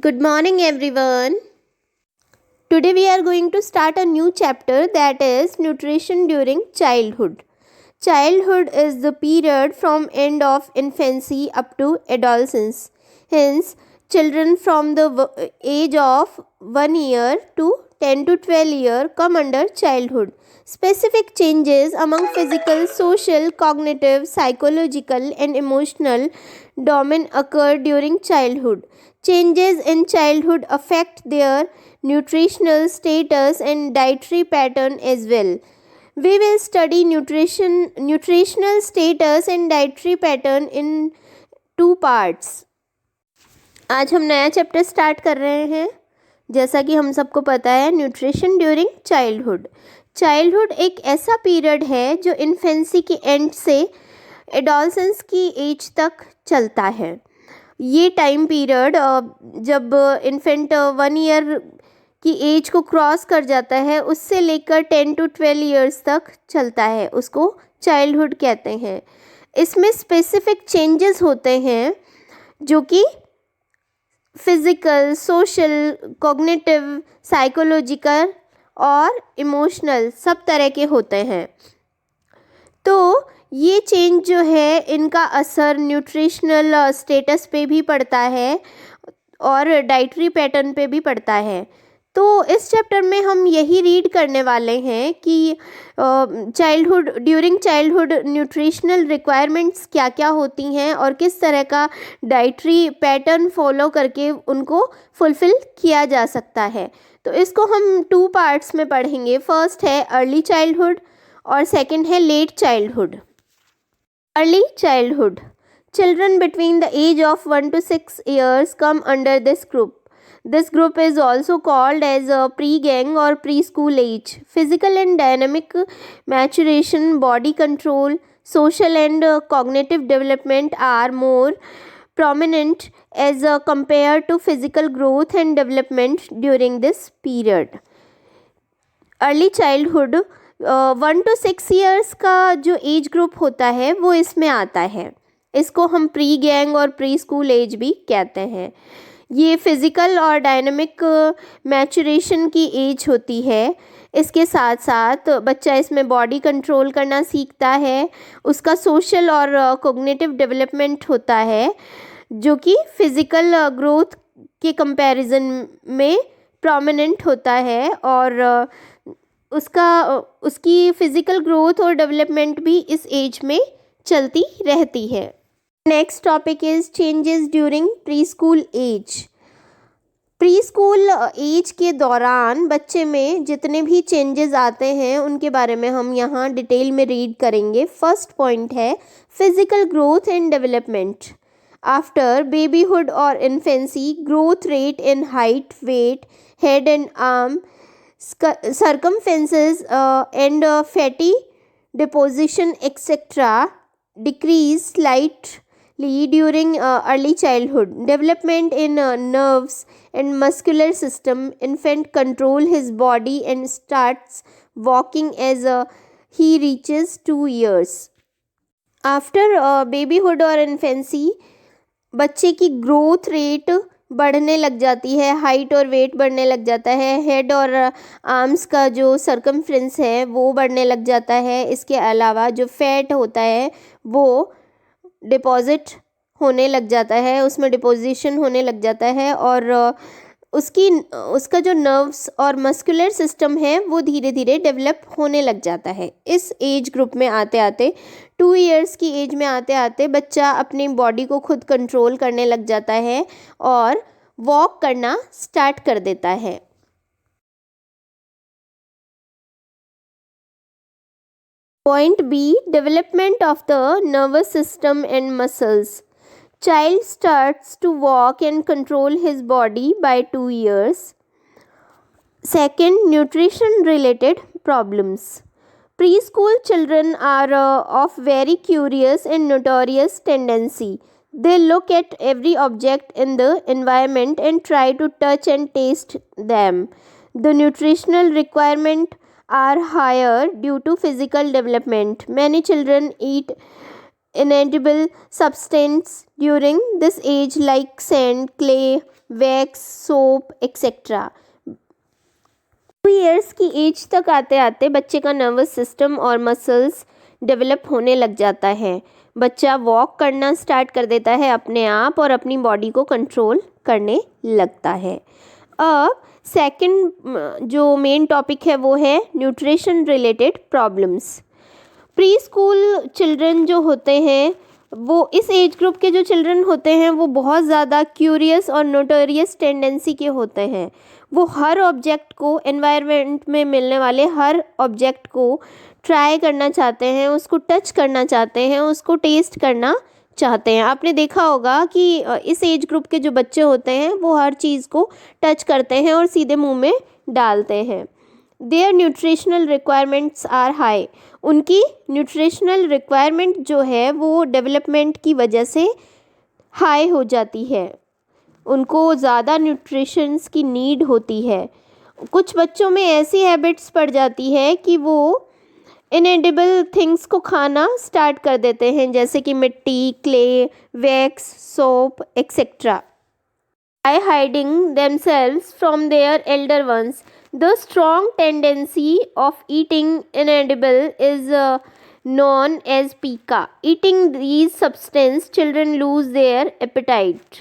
Good morning, everyone. Today we are going to start a new chapter, that is nutrition during childhood. Childhood is the period from end of infancy up to adolescence. Hence, children from the age of 1 year to 10 to 12 year come under childhood. Specific changes among physical, social, cognitive, psychological and emotional domain occur during childhood. Changes in childhood affect their nutritional status and dietary pattern as well. We will study nutritional status and dietary pattern in two parts. आज हम नया chapter start कर रहे हैं. जैसा कि हम सबको पता है, न्यूट्रिशन ड्यूरिंग चाइल्डहुड. चाइल्डहुड एक ऐसा पीरियड है जो इन्फेंसी के एंड से एडोलसेंस की एज तक चलता है. ये टाइम पीरियड जब इन्फेंट 1 ईयर की एज को क्रॉस कर जाता है, उससे लेकर 10 to 12 ईयर्स तक चलता है, उसको चाइल्डहुड कहते हैं. इसमें स्पेसिफिक चेंजेस होते हैं जो कि फिज़िकल, सोशल, कॉग्निटिव, साइकोलॉजिकल और इमोशनल सब तरह के होते हैं. तो ये चेंज जो है, इनका असर न्यूट्रिशनल स्टेटस पे भी पड़ता है और डाइटरी पैटर्न पे भी पड़ता है. तो इस चैप्टर में हम यही रीड करने वाले हैं कि ड्यूरिंग चाइल्डहुड न्यूट्रिशनल रिक्वायरमेंट्स क्या क्या होती हैं और किस तरह का डाइटरी पैटर्न फॉलो करके उनको फुलफ़िल किया जा सकता है. तो इसको हम 2 पार्ट्स में पढ़ेंगे. फर्स्ट है अर्ली चाइल्डहुड और सेकंड है late childhood. Early childhood. Children between the age of 1 to 6 years come under this group. This group is also called as a pre-gang or preschool age. Physical and dynamic maturation, body control, social and cognitive development are more prominent as compared to physical growth and development during this period. Early childhood 1 to 6 years का जो age group होता है वो इसमें आता है. इसको हम प्री गैंग और प्री स्कूल एज भी कहते हैं. ये फिज़िकल और डायनामिक मैचुरेशन की एज होती है. इसके साथ साथ बच्चा इसमें बॉडी कंट्रोल करना सीखता है. उसका सोशल और कॉग्निटिव डेवलपमेंट होता है जो कि फ़िज़िकल ग्रोथ के कंपैरिजन में प्रोमिनेंट होता है और उसकी फ़िज़िकल ग्रोथ और डेवलपमेंट भी इस एज में चलती रहती है. Next topic is changes during pre school age. Pre school age के दौरान बच्चे में जितने भी चेंजेस आते हैं उनके बारे में हम यहाँ डिटेल में रीड करेंगे. फर्स्ट पॉइंट है physical growth and development. After babyhood और infancy, growth rate in height, weight, head and arm, circumferences and fatty deposition etc. decrease slightly during early childhood. Development in nerves and muscular system. Infant control his body and starts walking as he reaches 2 years. After babyhood और infancy, बच्चे की growth rate बढ़ने लग जाती है, height और wait बढ़ने लग जाता है, हेड और आर्म्स का जो सर्कमफ्रेंस है वो बढ़ने लग जाता है. इसके अलावा जो फैट होता है वो डिपॉजिट होने लग जाता है, उसमें डिपोजिशन होने लग जाता है और उसका जो नर्व्स और मस्कुलर सिस्टम है वो धीरे धीरे डेवलप होने लग जाता है. इस एज ग्रुप में आते आते 2 इयर्स की एज में आते आते बच्चा अपनी बॉडी को खुद कंट्रोल करने लग जाता है और वॉक करना स्टार्ट कर देता है. Point B, development of the nervous system and muscles. Child starts to walk and control his body by 2 years. Second, nutrition related problems. Preschool children are of very curious and notorious tendency. They look at every object in the environment and try to touch and taste them. The nutritional requirements are higher due to physical development. Many children eat inedible substance during this age like sand, clay, wax, soap etcetera. 2 years की as तक आते आते बच्चे का nervous system और muscles develop होने लग जाता है। बच्चा वॉक करना स्टार्ट कर देता है अपने आप और अपनी बॉडी को कंट्रोल करने लगता है। अब सेकंड जो मेन टॉपिक है वो है nutrition related problems. Pre school children जो होते हैं, वो इस एज ग्रुप के जो चिल्ड्रन होते हैं वो बहुत ज़्यादा क्यूरियस और नोटोरियस टेंडेंसी के होते हैं। वो हर ऑब्जेक्ट को, एनवायरनमेंट में मिलने वाले हर ऑब्जेक्ट को ट्राई करना चाहते हैं, उसको टच करना चाहते हैं, उसको टेस्ट करना चाहते हैं। आपने देखा होगा कि इस एज ग्रुप के जो बच्चे होते हैं वो हर चीज़ को टच करते हैं और सीधे मुंह में डालते हैं। Their nutritional requirements are high. उनकी न्यूट्रिशनल रिक्वायरमेंट जो है वो डेवलपमेंट की वजह से हाई हो जाती है, उनको ज़्यादा न्यूट्रिशंस की नीड होती है। कुछ बच्चों में ऐसी हैबिट्स पड़ जाती है कि वो इनएडिबल थिंग्स को खाना स्टार्ट कर देते हैं, जैसे कि मिट्टी, clay, wax, soap etcetera. By hiding themselves from their elder ones. The strong tendency of eating inedible is known as pica. Eating these substances, children lose their appetite.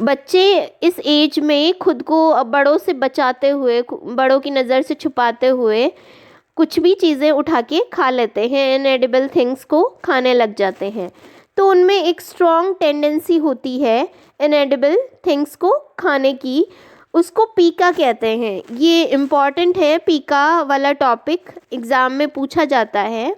बच्चे इस एज में खुद को बड़ों से बचाते हुए, बड़ों की नज़र से छुपाते हुए कुछ भी चीज़ें उठा के खा लेते हैं, इनएडिबल थिंग्स को खाने लग जाते हैं। तो उनमें एक स्ट्रॉन्ग टेंडेंसी होती है इनएडिबल थिंग्स को खाने की, उसको पीका कहते हैं। ये इम्पॉर्टेंट है, पीका वाला टॉपिक एग्ज़ाम में पूछा जाता है,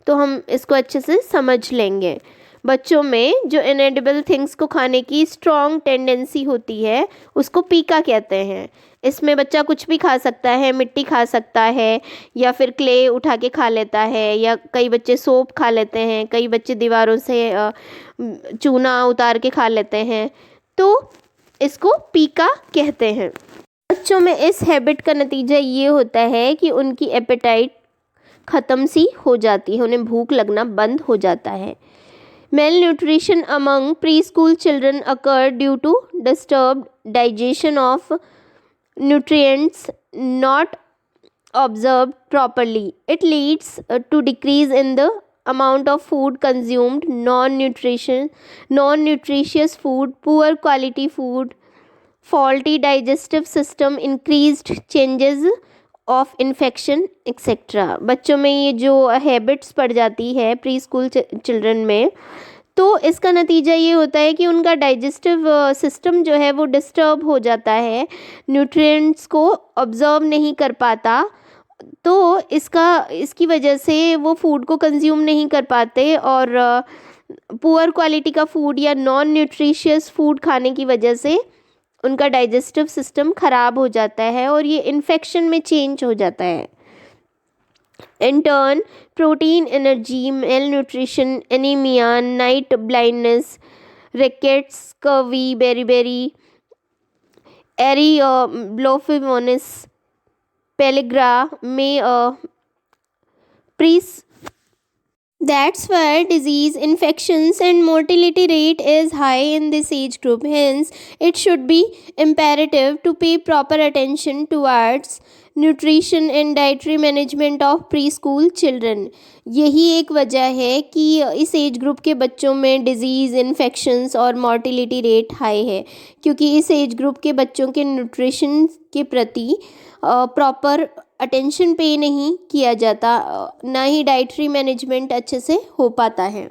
तो हम इसको अच्छे से समझ लेंगे। बच्चों में जो इनएडिबल थिंग्स को खाने की स्ट्रॉन्ग टेंडेंसी होती है उसको पीका कहते हैं। इसमें बच्चा कुछ भी खा सकता है, मिट्टी खा सकता है या फिर क्ले उठा के खा लेता है, या कई बच्चे सोप खा लेते हैं, कई बच्चे दीवारों से चूना उतार के खा लेते हैं, तो इसको पीका कहते हैं। बच्चों में इस हैबिट का नतीजा ये होता है कि उनकी एपेटाइट ख़त्म सी हो जाती है, उन्हें भूख लगना बंद हो जाता है। Malnutrition among preschool children occur due to disturbed digestion of nutrients not absorbed properly. It leads to decrease in the amount of food consumed, non-nutritious food, poor quality food, faulty digestive system, increased changes of infection etcetera. बच्चों में ये जो habits पड़ जाती है pre school children में, तो इसका नतीजा ये होता है कि उनका डाइजेस्टिव सिस्टम जो है वो डिस्टर्ब हो जाता है, न्यूट्रिएंट्स को ऑब्जर्व नहीं कर पाता, तो इसकी वजह से वो फूड को कंज्यूम नहीं कर पाते और पुअर क्वालिटी का फूड या नॉन न्यूट्रिशियस फूड खाने की वजह से उनका डाइजेस्टिव सिस्टम ख़राब हो जाता है और ये इन्फेक्शन में चेंज हो जाता है। In turn protein energy, malnutrition, anaemia, night blindness, rickets, scurvy, beriberi, ariboflavinosis, pellagra में प्रीस। That's why disease, infections, and mortality rate is high in this age group. Hence, it should be imperative to pay proper attention towards nutrition and dietary management of pre school children. यही एक वजह है कि इस age group के बच्चों में disease, infections और मॉर्टिलिटी रेट हाई है, क्योंकि इस एज ग्रुप के बच्चों के न्यूट्रिशन के प्रति प्रॉपर अटेंशन पे नहीं किया जाता, ना ही डाइटरी मैनेजमेंट अच्छे से हो पाता है।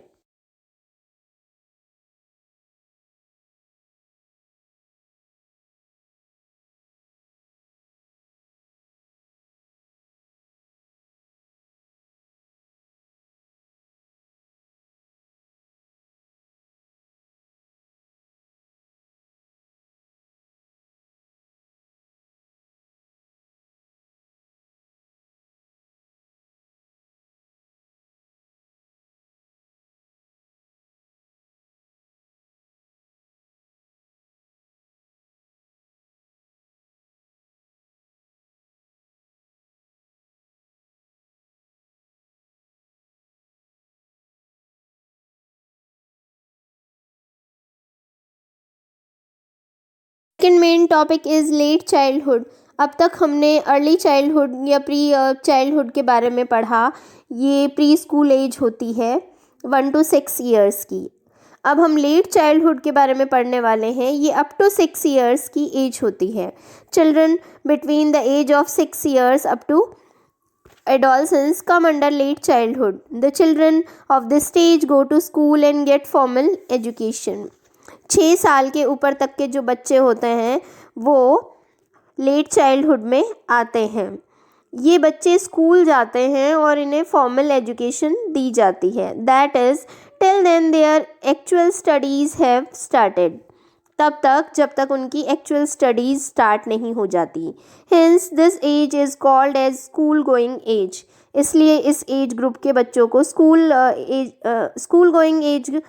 Second main topic is late childhood. अब तक हमने अर्ली चाइल्डहुड या प्री चाइल्डहुड के बारे में पढ़ा। ये प्री स्कूल एज होती है 1 to 6 ईयर्स की। अब हम लेट चाइल्डहुड के बारे में पढ़ने वाले हैं। ये अप टू 6 ईयर्स की एज होती है। Children between the age of 6 years up to adolescence come under late childhood. The children of this stage go to school and get formal education. 6 साल के ऊपर तक के जो बच्चे होते हैं वो लेट चाइल्डहुड में आते हैं। ये बच्चे स्कूल जाते हैं और इन्हें फॉर्मल एजुकेशन दी जाती है। That is till then their actual studies have started. तब तक जब तक उनकी एक्चुअल स्टडीज़ स्टार्ट नहीं हो जाती। Hence this age is called age school going age. इसलिए इस एज ग्रुप के बच्चों को स्कूल गोइंग एज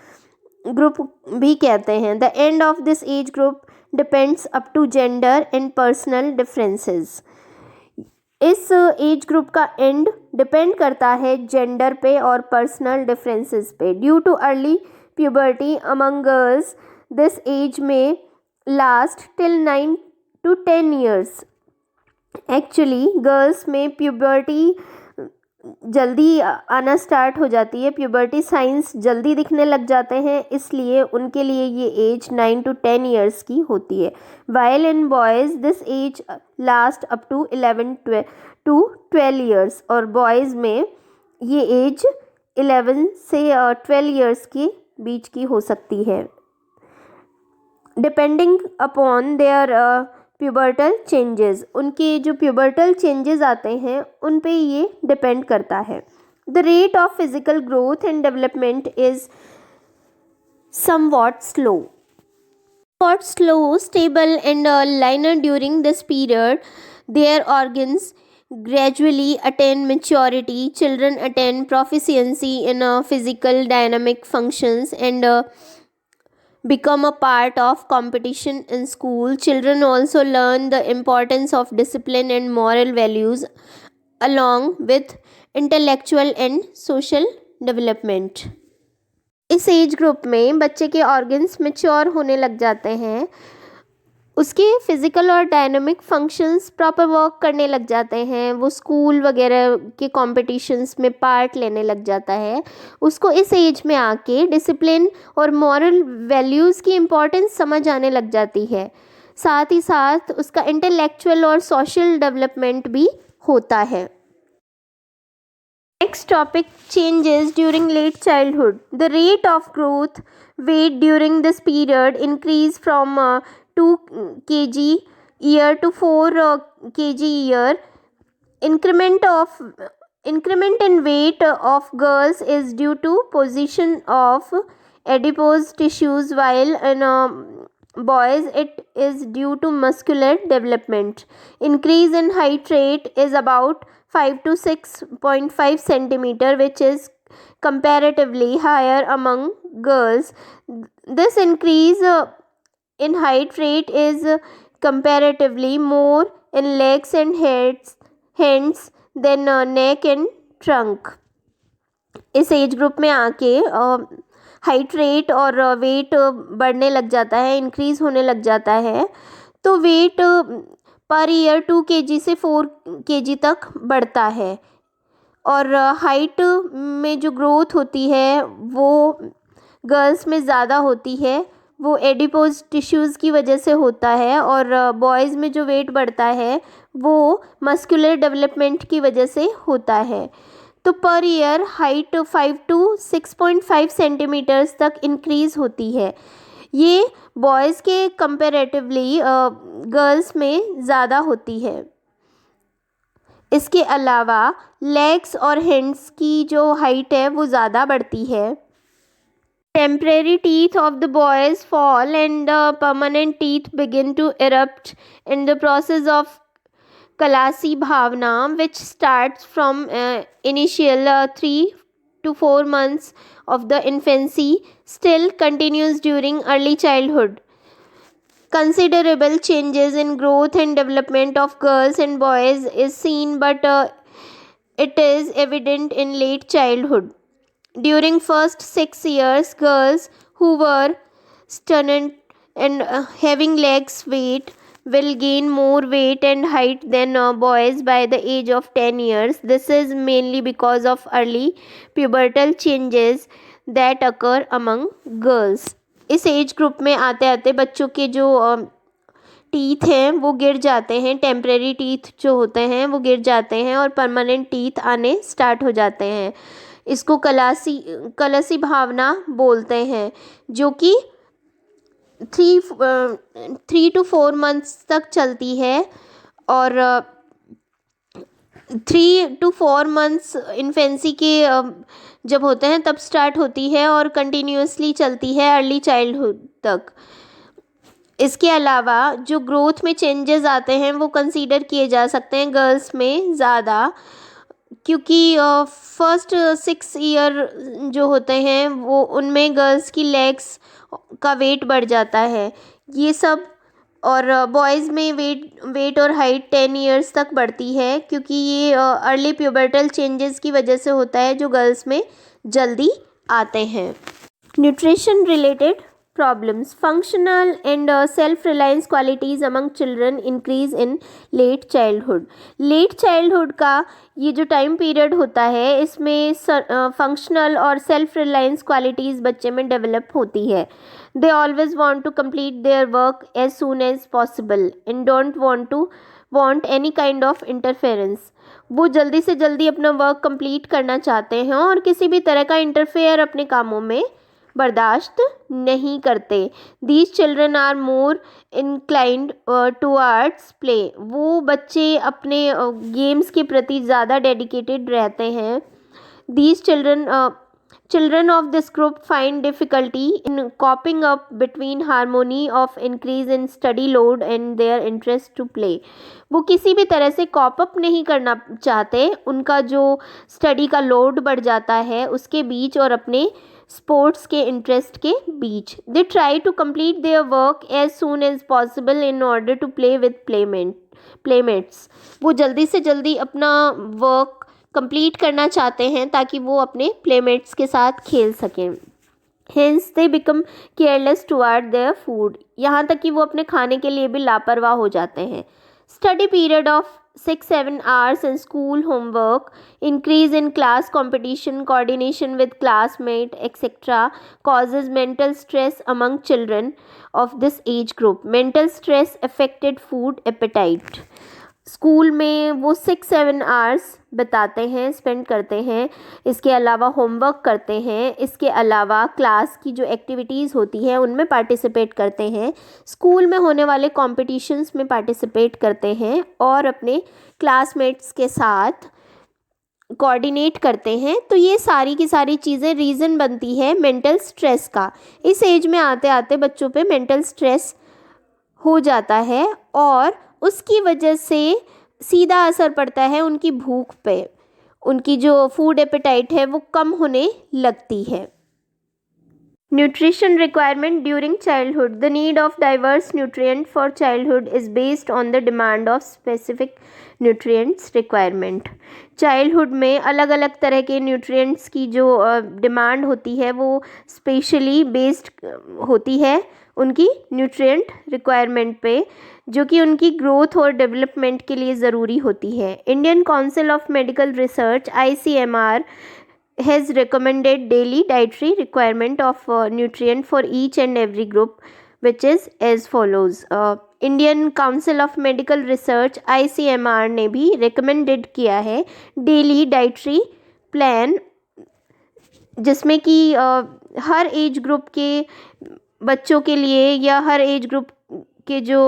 ग्रुप भी कहते हैं। The end of this age group depends up to gender and personal differences. इस एज ग्रुप का एंड डिपेंड करता है जेंडर पे और पर्सनल डिफरेंसेस पे। Due to early puberty among girls this age में last till 9 to 10 years। Actually girls में puberty जल्दी आना स्टार्ट हो जाती है, प्यूबर्टी साइंस जल्दी दिखने लग जाते हैं, इसलिए उनके लिए ये एज 9 to 10 years की होती है। While in boys this age last up to 11 to 12 years। और बॉयज़ में ये एज 11 से 12 years के बीच की हो सकती है। Depending upon their pubertal changes. उनके जो प्यूबर्टल चेंजेस आते हैं उन पे ये डिपेंड करता है। The rate of physical growth and development is somewhat slow, stable and linear during this period. Their organs gradually attain maturity. Children attain proficiency in physical dynamic functions and become a part of competition in school. Children also learn the importance of discipline and moral values along with intellectual and social development. इस age group में बच्चे के organs mature होने लग जाते हैं, उसके physical और डायनामिक फंक्शंस प्रॉपर वर्क करने लग जाते हैं, वो स्कूल वगैरह के कॉम्पिटिशन्स में पार्ट लेने लग जाता है। उसको इस एज में आके डिसिप्लिन और मॉरल वैल्यूज़ की इम्पोर्टेंस समझ आने लग जाती है। साथ ही साथ उसका इंटेलेक्चुअल और सोशल डेवलपमेंट भी होता है। Next topic, changes during late childhood. The rate of growth weight during this period increase from 2 kg year to 4 kg year. Increment in weight of girls is due to position of adipose tissues, while in boys it is due to muscular development. Increase in height rate is about 5 to 6.5 centimeter, which is comparatively higher among girls. This increase in height rate is comparatively more in legs and hands than neck and trunk. इस age group में आके height rate और wait बढ़ने लग जाता है, increase होने लग जाता है। तो वेट पर ईयर 2 kg से 4 kg तक बढ़ता है और हाइट में जो ग्रोथ होती है वो गर्ल्स में ज़्यादा होती है, वो एडिपोज टिश्यूज़ की वजह से होता है। और बॉयज़ में जो वेट बढ़ता है वो मस्कुलर डेवलपमेंट की वजह से होता है। तो per year height 5 to 6.5 centimetres तक इंक्रीज़ होती है। ये बॉयज़ के कंपैरेटिवली गर्ल्स में ज़्यादा होती है। इसके अलावा लेग्स और हैंड्स की जो हाइट है वो ज़्यादा बढ़ती है। Temporary teeth of the boys fall and permanent teeth begin to erupt in the process of Kalasi Bhavna, which starts from initial 3 to 4 months of the infancy, still continues during early childhood. Considerable changes in growth and development of girls and boys is seen, but it is evident in late childhood. During first 6 years, girls who were stunned and having legs weight will gain more weight and height than boys by the age of 10 years. This is mainly because of early pubertal changes that occur among girls. इस age group में आते आते बच्चों के जो teeth हैं वो गिर जाते हैं, टेम्परेरी टीथ जो होते हैं वो गिर जाते हैं और परमानेंट टीथ आने स्टार्ट हो जाते हैं. इसको कलसी भावना बोलते हैं, जो कि 3 to 4 मंथ्स तक चलती है और 3 to 4 मंथ्स इन्फेंसी के जब होते हैं तब स्टार्ट होती है और कंटिन्यूसली चलती है अर्ली चाइल्डहुड तक. इसके अलावा जो ग्रोथ में चेंजेस आते हैं वो कंसीडर किए जा सकते हैं गर्ल्स में ज़्यादा, क्योंकि फर्स्ट 6 ईयर जो होते हैं वो उनमें गर्ल्स की लेग्स का वेट बढ़ जाता है ये सब, और बॉयज़ में वेट और हाइट 10 ईयर्स तक बढ़ती है, क्योंकि ये अर्ली प्यूबर्टल चेंजेस की वजह से होता है जो गर्ल्स में जल्दी आते हैं. Nutrition related problems. Functional and self-reliance qualities among children increase in late childhood. Late childhood का ये जो टाइम पीरियड होता है इसमें फंक्शनल और सेल्फ रिलायंस क्वालिटीज़ बच्चे में डेवलप होती है. They always want to complete their work as soon as possible and don't want any kind of interference. वो जल्दी से जल्दी अपना वर्क कंप्लीट करना चाहते हैं और किसी भी तरह का इंटरफेयर अपने कामों में बर्दाश्त नहीं करते. These children are more inclined towards play. वो बच्चे अपने गेम्स के प्रति ज़्यादा डेडिकेटेड रहते हैं. These children of this group find difficulty in coping up between harmony of increase in study load and their interest to play. वो किसी भी तरह से कॉप अप नहीं करना चाहते उनका जो स्टडी का लोड बढ़ जाता है उसके बीच और अपने स्पोर्ट्स के इंटरेस्ट के बीच. They try to complete their work as soon as possible in order to play with playmates. वो जल्दी से जल्दी अपना वर्क कंप्लीट करना चाहते हैं ताकि वो अपने प्लेमेट्स के साथ खेल सकें. Hence they become careless toward their food. यहाँ तक कि वो अपने खाने के लिए भी लापरवाह हो जाते हैं. Study period of 6-7 hours in school homework, increase in class competition, coordination with classmates, etc. causes mental stress among children of this age group. Mental stress affected food appetite. School में वो 6-7 hours बताते हैं, spend करते हैं. इसके अलावा homework करते हैं. इसके अलावा क्लास की जो एक्टिविटीज़ होती हैं उनमें पार्टिसिपेट करते हैं. स्कूल में होने वाले कॉम्पिटिशन्स में पार्टिसिपेट करते हैं और अपने क्लासमेट्स के साथ कोऑर्डिनेट करते हैं. तो ये सारी की सारी चीज़ें रीज़न बनती है मेंटल स्ट्रेस का. इस एज में आते आते बच्चों पे मेंटल स्ट्रेस हो जाता है और उसकी वजह से सीधा असर पड़ता है उनकी भूख पे. उनकी जो फूड एपेटाइट है वो कम होने लगती है. Nutrition requirement during childhood. The need of diverse nutrient for childhood is based on the demand of specific nutrients requirement. Childhood में अलग अलग तरह के nutrients की जो डिमांड होती है वो स्पेशली बेस्ड होती है उनकी न्यूट्रिएंट रिक्वायरमेंट पे, जो कि उनकी ग्रोथ और डेवलपमेंट के लिए ज़रूरी होती है. Indian council of medical research ICMR has recommended daily dietary requirement of nutrient for each and every group, which is as follows. Indian Council of Medical Research ICMR ने भी recommended किया है daily dietary plan, जिसमें कि हर age group के बच्चों के लिए या हर एज ग्रुप के जो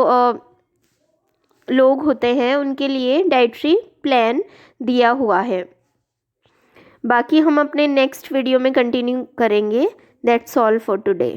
लोग होते हैं उनके लिए डाइटरी प्लान दिया हुआ है. बाकी हम अपने नेक्स्ट वीडियो में कंटिन्यू करेंगे. That's all for today.